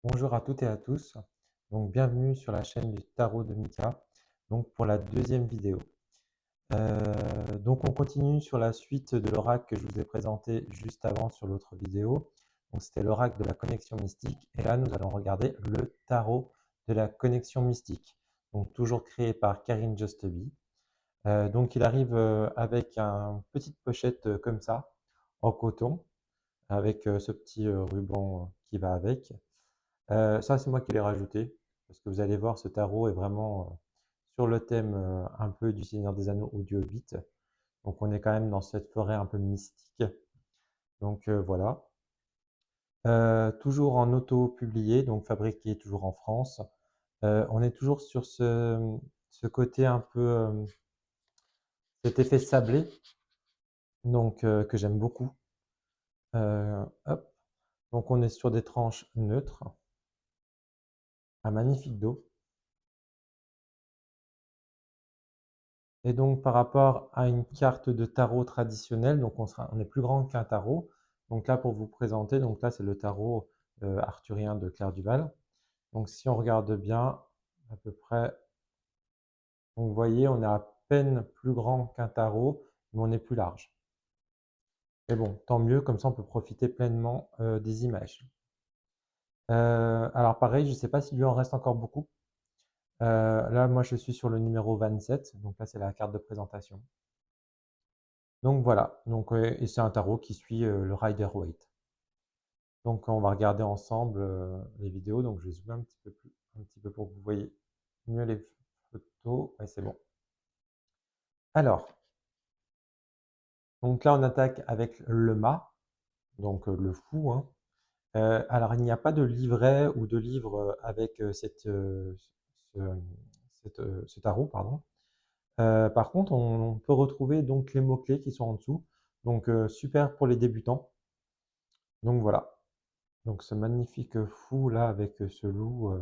Bonjour à toutes et à tous, donc bienvenue sur la chaîne du Tarot de Mika, donc pour la deuxième vidéo. Donc on continue sur la suite de l'oracle que je vous ai présenté juste avant sur l'autre vidéo. Donc c'était l'oracle de la connexion mystique et là nous allons regarder le tarot de la connexion mystique, donc toujours créé par Karine Justeby. Donc il arrive avec une petite pochette comme ça, en coton, avec ce petit ruban qui va avec. Ça, c'est moi qui l'ai rajouté, parce que vous allez voir, ce tarot est vraiment sur le thème un peu du Seigneur des Anneaux ou du Hobbit. Donc on est quand même dans cette forêt un peu mystique. Donc voilà. Toujours en auto-publié, donc fabriqué toujours en France. On est toujours sur ce côté un peu, cet effet sablé, donc que j'aime beaucoup. Hop. Donc on est sur des tranches neutres, un magnifique dos. Et donc par rapport à une carte de tarot traditionnelle, donc on est plus grand qu'un tarot. Donc là pour vous présenter, donc là c'est le tarot arthurien de Claire Duval. Donc si on regarde bien, à peu près, donc vous voyez, on est à peine plus grand qu'un tarot, mais on est plus large. Mais bon, tant mieux, comme ça on peut profiter pleinement des images. Alors pareil, je ne sais pas s'il lui en reste encore beaucoup. Là, moi je suis sur le numéro 27, donc là c'est la carte de présentation. Donc voilà, donc, et c'est un tarot qui suit le Rider-Waite. Donc on va regarder ensemble les vidéos, donc je vais zoomer un petit peu pour que vous voyez mieux les photos. Ouais, c'est bon. Alors, donc là on attaque avec le mât, donc le fou, hein. Alors il n'y a pas de livret ou de livre avec ce tarot, pardon. Par contre, on peut retrouver donc les mots-clés qui sont en dessous. Donc super pour les débutants. Donc voilà. Donc ce magnifique fou là avec ce loup.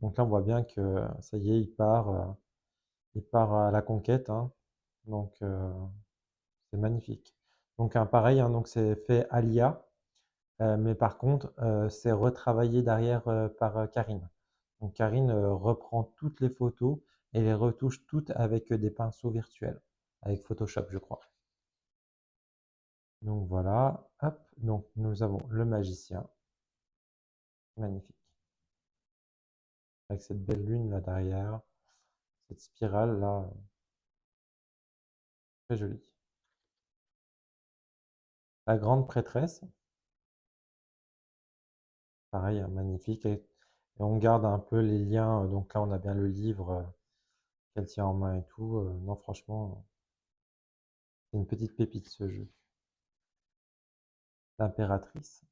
Donc là on voit bien que ça y est, il part à la conquête, hein. Donc c'est magnifique. Donc pareil, hein, donc c'est fait à l'IA, mais par contre c'est retravaillé derrière par Karine. Donc Karine reprend toutes les photos et les retouche toutes avec des pinceaux virtuels, avec Photoshop je crois. Donc voilà, hop, donc nous avons le magicien, magnifique, avec cette belle lune là derrière, cette spirale là, très jolie. La grande prêtresse, pareil, hein, magnifique, et on garde un peu les liens, donc là on a bien le livre qu'elle tient en main et tout, non franchement, c'est une petite pépite ce jeu. L'impératrice,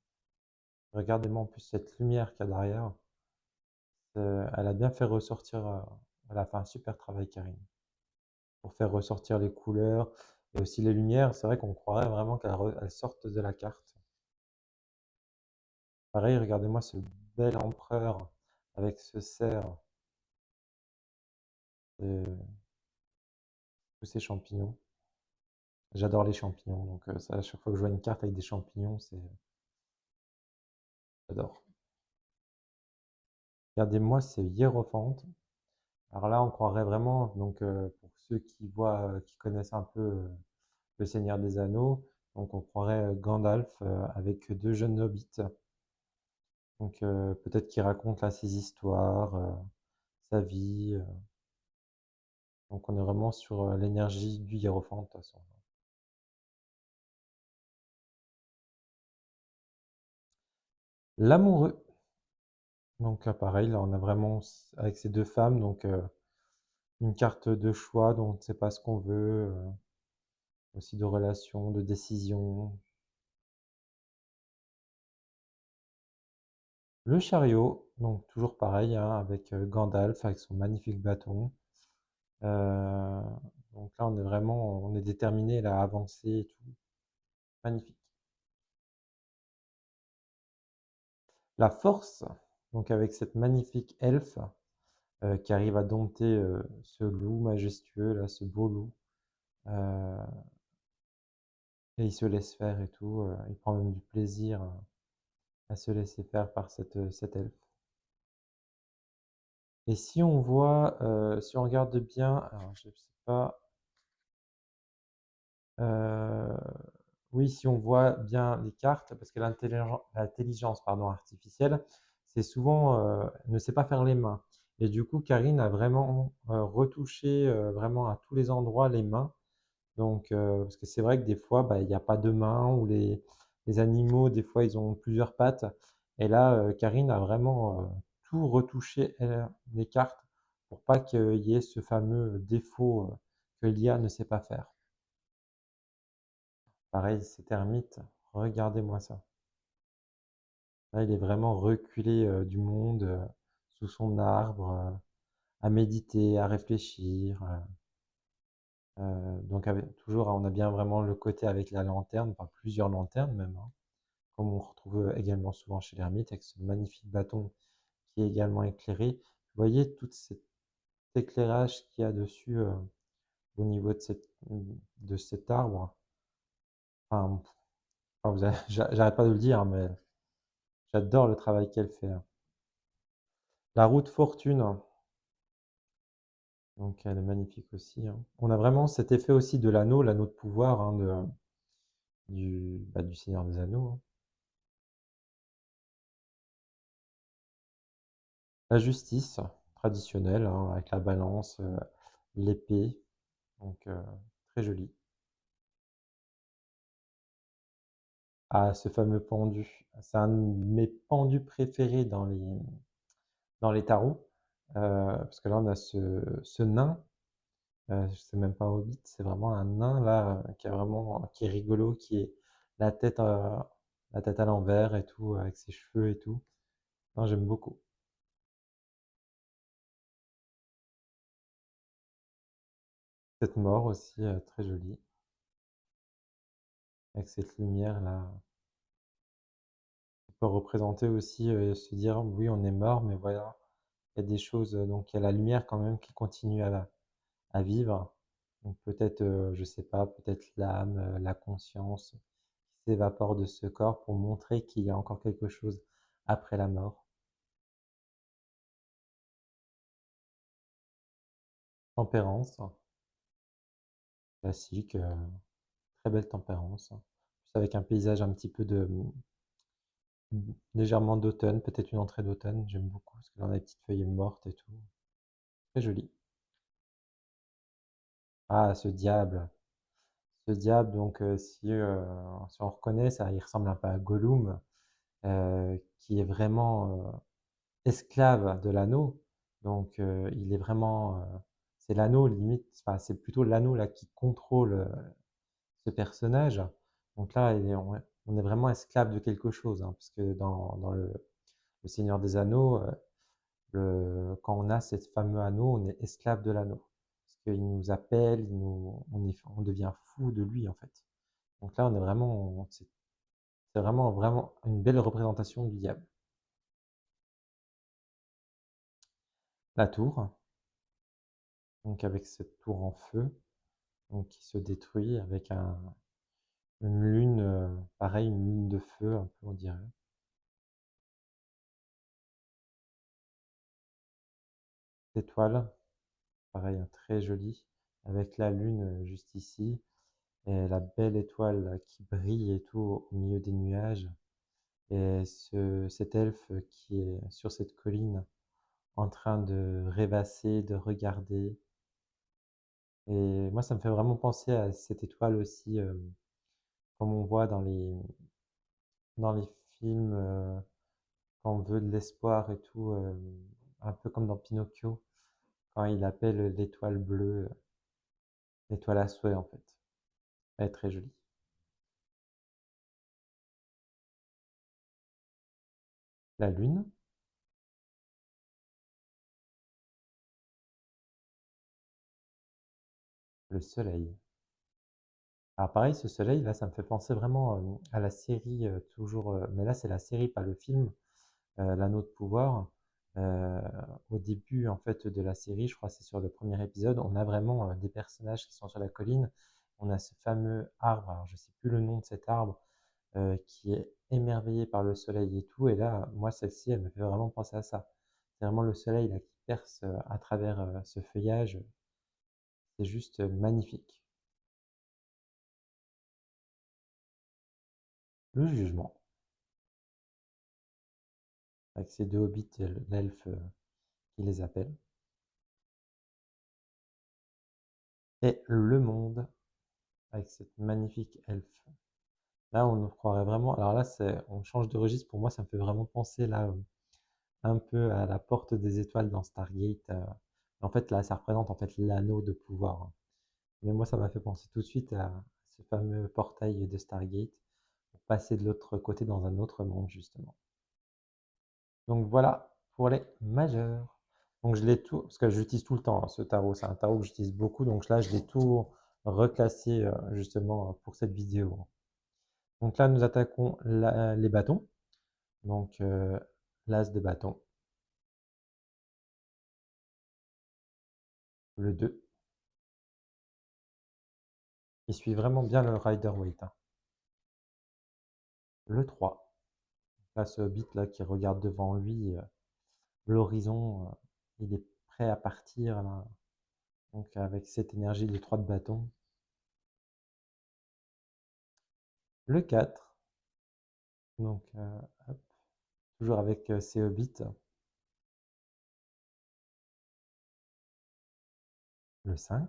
regardez-moi en plus cette lumière qu'il y a derrière, elle a bien fait ressortir, elle a fait un super travail Karine, pour faire ressortir les couleurs et aussi les lumières. C'est vrai qu'on croirait vraiment qu'elles sortent de la carte. Pareil, regardez-moi ce bel empereur avec ce cerf, tous ces champignons. J'adore les champignons, donc ça, à chaque fois que je vois une carte avec des champignons, j'adore. Regardez-moi ces hiérophantes. Alors là, on croirait vraiment, donc pour ceux qui voient, qui connaissent un peu le Seigneur des Anneaux, donc on croirait Gandalf avec deux jeunes hobbits. Donc peut-être qu'il raconte là ses histoires, sa vie. Donc on est vraiment sur l'énergie du hiérophant de toute façon. L'amoureux. Donc là pareil, là on a vraiment avec ces deux femmes, donc une carte de choix dont on ne sait pas ce qu'on veut, aussi de relations, de décisions. Le chariot, donc toujours pareil, hein, avec Gandalf, avec son magnifique bâton. Euh, donc là, on est vraiment, on est déterminé là, à avancer et tout. Magnifique. La force, donc avec cette magnifique elfe qui arrive à dompter ce loup majestueux, là, ce beau loup. euh, et il se laisse faire et tout. Il prend même du plaisir à se laisser faire par cette elfe. Et si on voit, si on regarde bien, alors je sais pas, euh, oui, si on voit bien les cartes, parce que l'intelligence, pardon, artificielle, c'est souvent, ne sait pas faire les mains. Et du coup, Karine a vraiment retouché vraiment à tous les endroits les mains. Donc, parce que c'est vrai que des fois, bah, il n'y a pas de mains ou les animaux, des fois, ils ont plusieurs pattes. Et là, Karine a vraiment tout retouché, les cartes, pour pas qu'il y ait ce fameux défaut que l'IA ne sait pas faire. Pareil, ces termites, regardez-moi ça. Là, il est vraiment reculé du monde, sous son arbre, à méditer, à réfléchir. Donc, toujours, on a bien vraiment le côté avec la lanterne, enfin plusieurs lanternes même, hein, comme on retrouve également souvent chez l'ermite, avec ce magnifique bâton qui est également éclairé. Vous voyez tout cet éclairage qu'il y a dessus au niveau de cet arbre. Enfin, j'arrête pas de le dire, mais j'adore le travail qu'elle fait, hein. La roue de fortune, donc elle est magnifique aussi, hein. On a vraiment cet effet aussi de l'anneau de pouvoir, hein, du Seigneur des Anneaux, hein. La justice traditionnelle, hein, avec la balance, l'épée, donc très joli. Ah, ce fameux pendu, c'est un de mes pendus préférés dans les tarots, parce que là on a ce nain, c'est même pas un hobbit, c'est vraiment un nain là, qui est rigolo, qui est la tête, euh, la tête à l'envers et tout, avec ses cheveux et tout. Non, j'aime beaucoup. Cette mort aussi, très jolie, avec cette lumière là. On peut représenter aussi, se dire oui, on est mort, mais voilà, il y a des choses, donc il y a la lumière quand même qui continue à vivre. Donc peut-être, je sais pas, peut-être l'âme, la conscience qui s'évapore de ce corps pour montrer qu'il y a encore quelque chose après la mort. Tempérance, classique, très belle tempérance. Plus avec un paysage un petit peu légèrement d'automne, peut-être une entrée d'automne, j'aime beaucoup, parce que là on a des petites feuilles mortes et tout. Très joli. Ah, ce diable! Ce diable, donc si on reconnaît, ça, il ressemble un peu à Gollum, qui est vraiment esclave de l'anneau. Donc il est vraiment, c'est l'anneau limite, enfin c'est plutôt l'anneau là qui contrôle ce personnage. Donc là, on est vraiment esclave de quelque chose, hein, parce que dans le Seigneur des Anneaux, quand on a ce fameux anneau, on est esclave de l'anneau. Parce qu'il nous appelle, on devient fou de lui en fait. Donc là, on est vraiment, c'est vraiment, vraiment une belle représentation du diable. La tour, donc avec cette tour en feu, donc qui se détruit avec une lune, pareil, une lune de feu, un peu on dirait. L'étoile, pareil, hein, très jolie, avec la lune juste ici, et la belle étoile qui brille et tout au milieu des nuages, et cet elfe qui est sur cette colline en train de rêvasser, de regarder. Et moi, ça me fait vraiment penser à cette étoile aussi, comme on voit dans les films, quand on veut de l'espoir et tout, un peu comme dans Pinocchio, quand il appelle l'étoile bleue, l'étoile à souhait en fait. Elle est très jolie. La lune, le soleil. Alors pareil, ce soleil, là, ça me fait penser vraiment à la série, toujours, mais là, c'est la série, pas le film, l'anneau de pouvoir. Euh, Au début en fait de la série, je crois que c'est sur le premier épisode, on a vraiment des personnages qui sont sur la colline. On a ce fameux arbre, alors je sais plus le nom de cet arbre, qui est émerveillé par le soleil et tout. Et là, moi, celle-ci, elle me fait vraiment penser à ça. C'est vraiment le soleil là qui perce à travers ce feuillage. C'est juste magnifique. Le jugement, avec ces deux hobbits, et l'elfe qui les appelle. Et le monde, avec cette magnifique elfe. Là, on nous croirait vraiment. Alors là, on change de registre. Pour moi, ça me fait vraiment penser là un peu à la porte des étoiles dans Stargate. En fait, là, ça représente en fait l'anneau de pouvoir, hein. Mais moi, ça m'a fait penser tout de suite à ce fameux portail de Stargate pour passer de l'autre côté dans un autre monde, justement. Donc voilà pour les majeurs. Donc je l'ai tout, parce que j'utilise tout le temps hein, ce tarot. C'est un tarot que j'utilise beaucoup. Donc là, je l'ai tout reclassé justement pour cette vidéo. Donc là, nous attaquons les bâtons. Donc l'as de bâton, le 2. Il suit vraiment bien le Rider-Waite, hein. Le 3. Là, ce hobbit là qui regarde devant lui l'horizon, il est prêt à partir là. Donc avec cette énergie de 3 de bâton. Le 4. Donc hop, toujours avec ses hobbits. Le 5.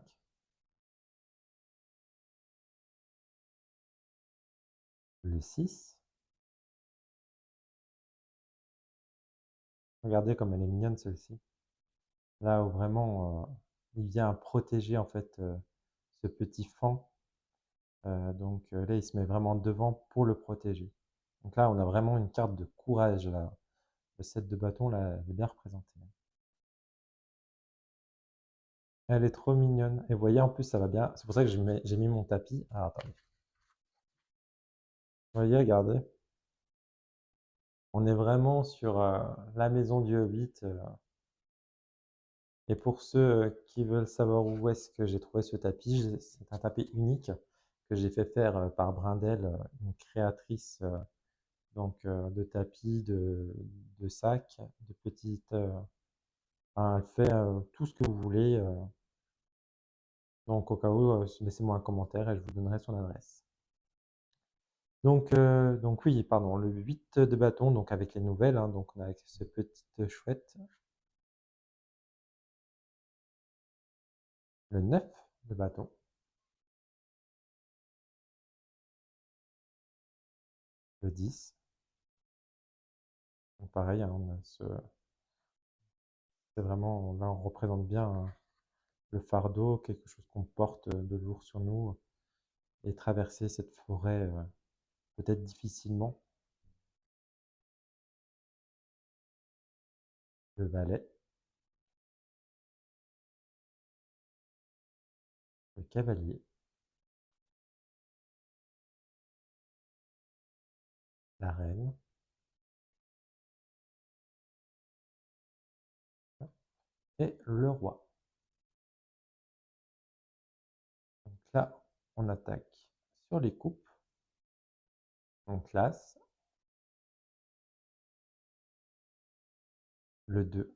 Le 6. Regardez comme elle est mignonne celle-ci. Là où vraiment il vient protéger en fait ce petit fan. Donc là, il se met vraiment devant pour le protéger. Donc là, on a vraiment une carte de courage là. Le 7 de bâton, là, elle est bien représentée. Elle est trop mignonne. Et vous voyez, en plus, ça va bien. C'est pour ça que j'ai mis mon tapis. Ah, attendez. Vous voyez, regardez. On est vraiment sur la maison du Hobbit. Et pour ceux qui veulent savoir où est-ce que j'ai trouvé ce tapis, c'est un tapis unique que j'ai fait faire par Brindel, une créatrice de tapis, de sacs, de petites. Enfin, elle fait tout ce que vous voulez. Donc au cas où, laissez-moi un commentaire et je vous donnerai son adresse. Donc oui, pardon, le 8 de bâton, donc avec les nouvelles, hein, donc on a avec ce petite chouette. Le 9 de bâton. Le 10. Donc pareil, hein, c'est vraiment, là on représente bien hein, le fardeau, quelque chose qu'on porte de lourd sur nous et traverser cette forêt peut-être difficilement. Le valet, le cavalier, la reine et le roi. Donc là, on attaque sur les coupes. Donc l'as, le 2.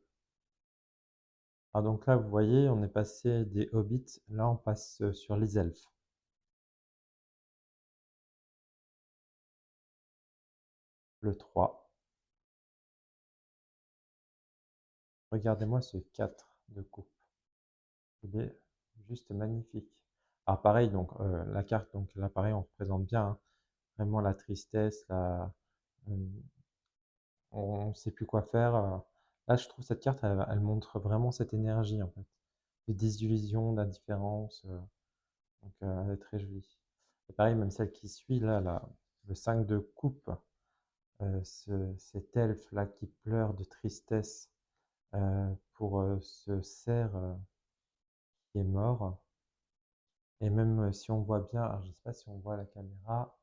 Ah donc là, vous voyez, on est passé des hobbits, là on passe sur les elfes. Le 3. Regardez-moi ce 4 de coupe. Il est juste magnifique. Alors pareil, donc la carte, donc là pareil, on représente bien hein, vraiment la tristesse, euh, on ne sait plus quoi faire. Là, je trouve cette carte, elle montre vraiment cette énergie en fait, de désillusion, d'indifférence. Donc elle est très jolie. Et pareil, même celle qui suit là, le 5 de coupe, cet elfe là qui pleure de tristesse pour ce cerf qui est mort. Et même si on voit bien, alors je ne sais pas si on voit la caméra,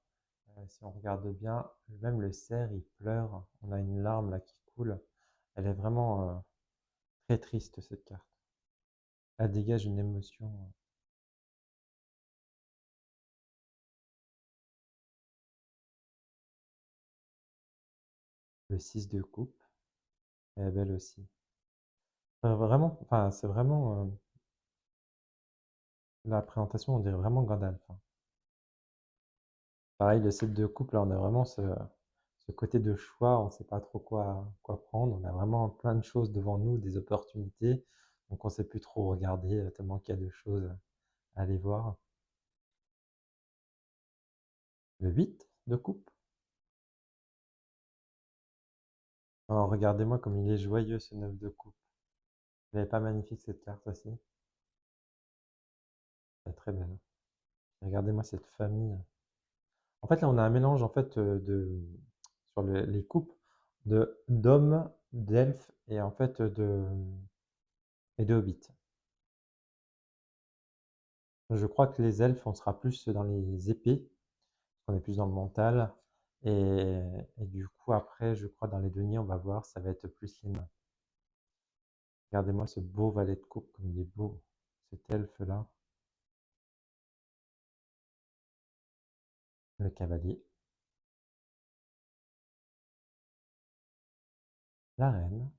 si on regarde bien, même le cerf il pleure. On a une larme là qui cool. Elle est vraiment très triste, cette carte. Elle dégage une émotion. Le 6 de coupe, elle est belle aussi. Vraiment, enfin, c'est vraiment la présentation, on dirait vraiment Gandalf, hein. Pareil, le 7 de coupe, là, on a vraiment ce côté de choix, on ne sait pas trop quoi prendre. On a vraiment plein de choses devant nous, des opportunités. Donc, on ne sait plus trop regarder, tellement qu'il y a de choses à aller voir. Le 8 de coupe. Oh, regardez-moi comme il est joyeux, ce 9 de coupe. Elle n'est pas magnifique, cette carte aussi. Elle est très belle. Regardez-moi cette famille. En fait, là, on a un mélange, en fait, sur les coupes, d'hommes, d'elfes et en fait et de hobbits. Je crois que les elfes, on sera plus dans les épées, on est plus dans le mental. Et du coup, après, je crois dans les deniers, on va voir, ça va être plus les mains. Regardez-moi ce beau valet de coupe, comme il est beau, cet elfe-là. Le cavalier, la reine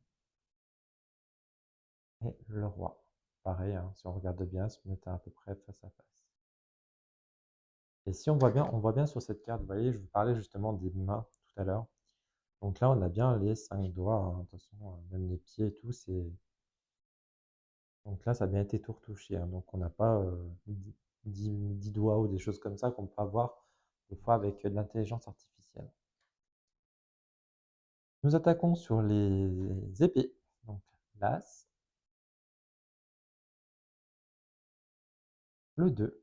et le roi. Pareil, hein, si on regarde bien, ils se mettent à peu près face à face. Et si on voit bien sur cette carte, vous voyez, je vous parlais justement des mains tout à l'heure. Donc là, on a bien les 5 doigts, hein, attention, même les pieds et tout, c'est. Donc là, ça a bien été tout retouché, hein. Donc on n'a pas 10 doigts ou des choses comme ça qu'on peut avoir des fois avec de l'intelligence artificielle. Nous attaquons sur les épées. Donc l'As, le 2, le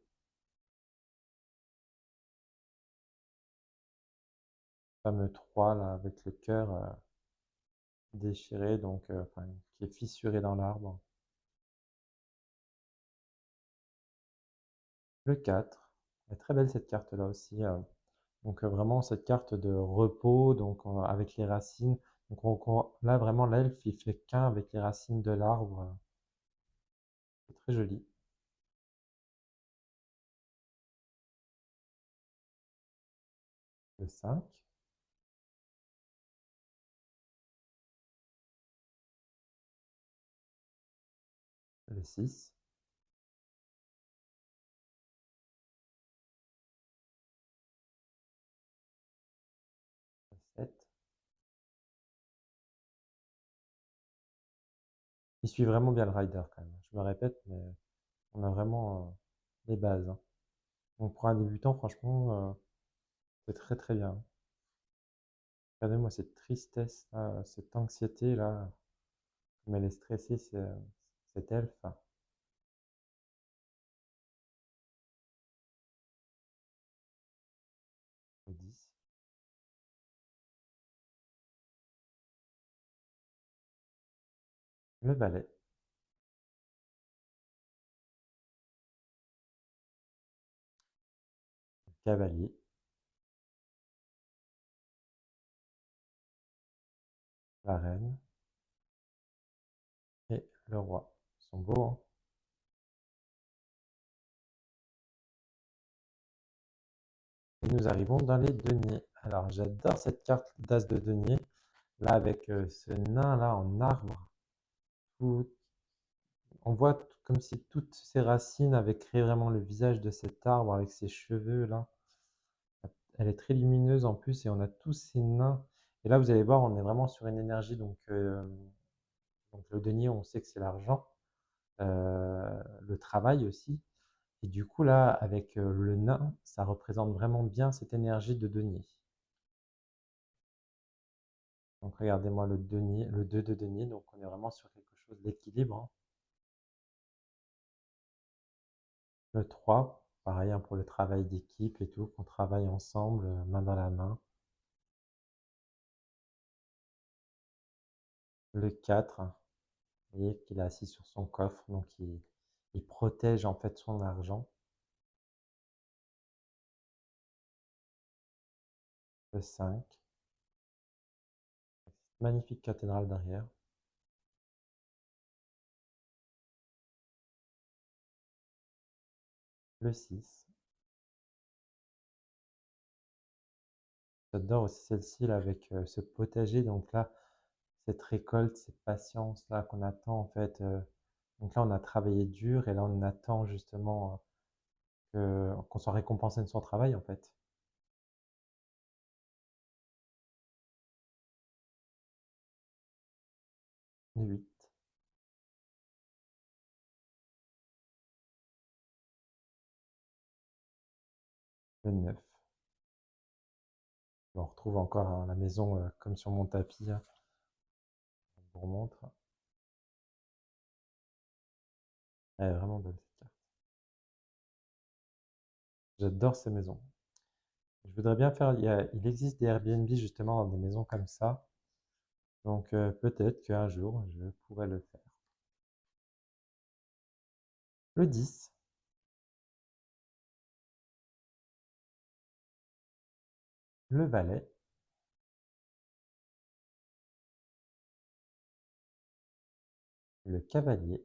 fameux 3 là avec le cœur déchiré, donc enfin, qui est fissuré dans l'arbre. Le 4, elle est très belle cette carte là aussi. Donc vraiment cette carte de repos, donc avec les racines. Donc là vraiment l'elfe il fait qu'un avec les racines de l'arbre. C'est très joli. Le 5, le 6, le 7. Il suit vraiment bien le rider quand même. Je me répète, mais on a vraiment les bases, hein. Donc pour un débutant, franchement, c'est très très bien. Regardez-moi cette tristesse là, cette anxiété là, comme elle est stressée, cet elfe. Le 10, le valet, le cavalier, la reine et le roi. Ils sont beaux, hein. Et nous arrivons dans les deniers. Alors j'adore cette carte d'as de denier. Là avec ce nain là en arbre. Tout- on voit comme si toutes ces racines avaient créé vraiment le visage de cet arbre avec ses cheveux là. Elle est très lumineuse en plus et on a tous ces nains. Et là vous allez voir, on est vraiment sur une énergie donc le denier, on sait que c'est l'argent, le travail aussi. Et du coup, là, avec le nain, ça représente vraiment bien cette énergie de denier. Donc regardez-moi le denier, le 2 de denier, donc on est vraiment sur quelque chose d'équilibre, hein. Le 3, pareil, hein, pour le travail d'équipe et tout, qu'on travaille ensemble, main dans la main. Le 4, vous voyez qu'il est assis sur son coffre, donc il protège en fait son argent. Le 5, Magnifique cathédrale derrière. Le 6. J'adore aussi celle-ci là avec ce potager. Donc là, cette récolte, cette patience là qu'on attend en fait. Donc là, on a travaillé dur et là, on attend justement qu'on soit récompensé de son travail en fait. Le 8. Le 9. On retrouve encore hein, la maison comme sur mon tapis, hein. Je vous remontre. Elle est vraiment belle cette carte. J'adore ces maisons. Je voudrais bien faire. Il existe des Airbnb justement dans des maisons comme ça. Donc peut-être qu'un jour je pourrais le faire. Le 10. Le valet. Le cavalier.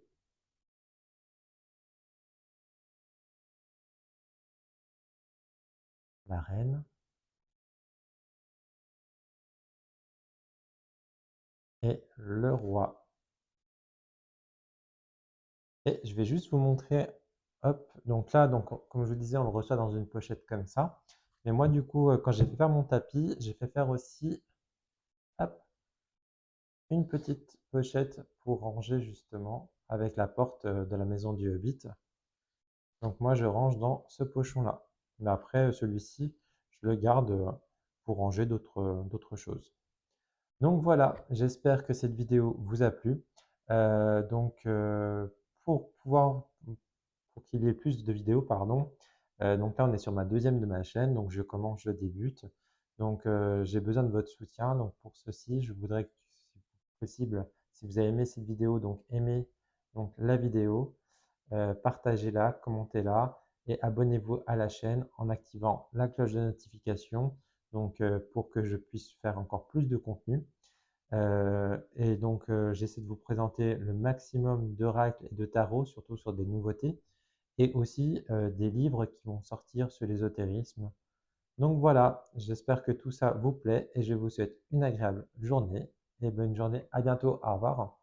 La reine. Et le roi. Et je vais juste vous montrer, hop, donc là, donc, comme je vous disais, on le reçoit dans une pochette comme ça. Mais moi, du coup, quand j'ai fait faire mon tapis, j'ai fait faire aussi, hop, une petite pochette pour ranger justement avec la porte de la maison du Hobbit. Donc moi, je range dans ce pochon-là. Mais après, celui-ci, je le garde pour ranger d'autres choses. Donc voilà, j'espère que cette vidéo vous a plu. Pour pouvoir, pour qu'il y ait plus de vidéos, pardon, donc là on est sur ma deuxième de ma chaîne, donc je commence, je débute. Donc j'ai besoin de votre soutien. Donc pour ceci, je voudrais que, si possible, si vous avez aimé cette vidéo, donc aimez donc la vidéo, partagez-la, commentez-la et abonnez-vous à la chaîne en activant la cloche de notification, donc pour que je puisse faire encore plus de contenu. J'essaie de vous présenter le maximum d'oracles et de tarots, surtout sur des nouveautés, et aussi des livres qui vont sortir sur l'ésotérisme. Donc voilà, j'espère que tout ça vous plaît et je vous souhaite une agréable journée et bonne journée. À bientôt, au revoir.